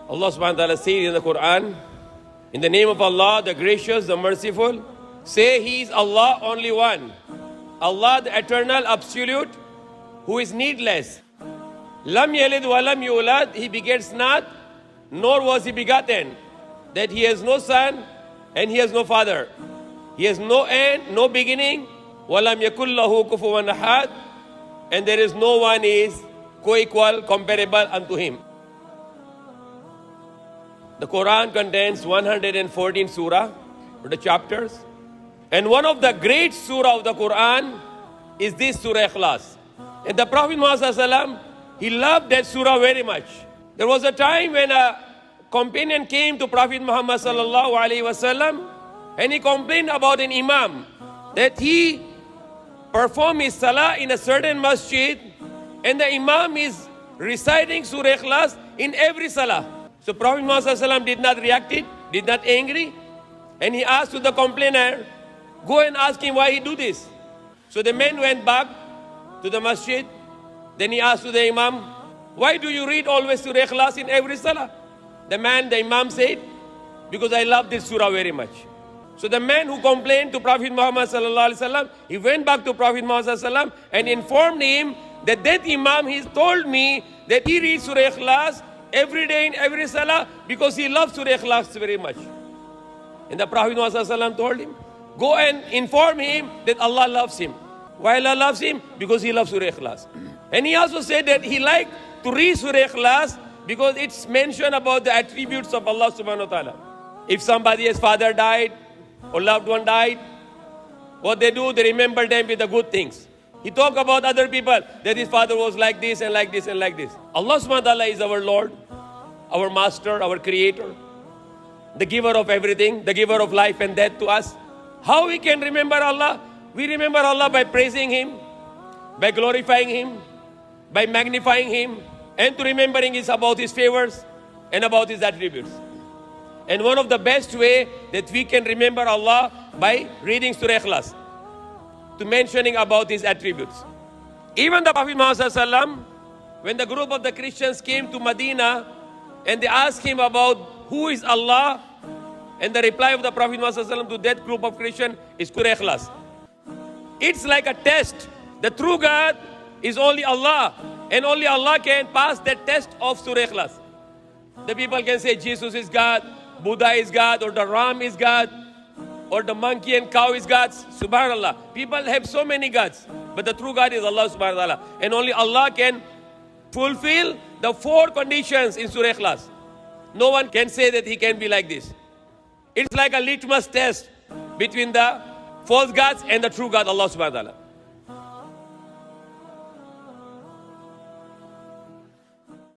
Allah subhanahu wa ta'ala says in the Quran, in the name of Allah, the gracious, the merciful, say He is Allah only one. Allah the eternal, absolute, who is needless. Lam yalid wa lam yulad, He begets not, nor was He begotten. That He has no son and He has no father. He has no end, no beginning. Wa lam yakul lahu kufuwan ahad. And there is no one is co-equal, comparable unto Him. The Quran contains 114 surah, the chapters. And one of the great surah of the Quran is this Surah Ikhlas. And the Prophet Muhammad, he loved that surah very much. There was a time when a companion came to Prophet Muhammad sallallahu alaihi wasallam, and he complained about an imam, that he performed his salah in a certain masjid, and the imam is reciting Surah Ikhlas in every salah. So Prophet Muhammad did not react it, did not angry, and he asked to the complainer, go and ask him why he do this. So the man went back to the masjid. Then he asked to the imam, why do you read always Surah Ikhlas in every salah? The imam said, because I love this surah very much. So the man who complained to Prophet Muhammad sallallahu alaihi wasallam, he went back to Prophet Muhammad sallallahu alaihi wasallam and informed him that imam, he told me that he reads Surah Ikhlas every day in every salah because he loves Surah Ikhlas very much. And the Prophet Muhammad sallallahu alaihi wasallam told him, go and inform him that Allah loves him. Why Allah loves him? Because he loves Surah Ikhlas. And he also said that he liked to read Surah Ikhlas because it's mentioned about the attributes of Allah subhanahu wa ta'ala. If somebody's father died or loved one died, what they do, they remember them with the good things. He talked about other people, that his father was like this and like this and like this. Allah subhanahu wa ta'ala is our Lord, our Master, our Creator, the giver of everything, the giver of life and death to us. How we can remember Allah? We remember Allah by praising Him, by glorifying Him, by magnifying Him, and to remembering is about His favors and about His attributes. And one of the best way that we can remember Allah by reading Surah Ikhlas, to mentioning about His attributes. Even the Prophet Muhammad, when the group of the Christians came to Medina and they asked him about who is Allah, and the reply of the Prophet Muhammad to that group of Christians is Surah Ikhlas. It's like a test. The true God is only Allah, and only Allah can pass that test of Surah Ikhlas. The people can say Jesus is God, Buddha is God, or the Ram is God, or the monkey and cow is God. Subhanallah. People have so many gods, but the true God is Allah subhanahu wa ta'ala. And only Allah can fulfill the 4 conditions in Surah Ikhlas. No one can say that he can be like this. It's like a litmus test between the false gods and the true God, Allah subhanahu wa ta'ala.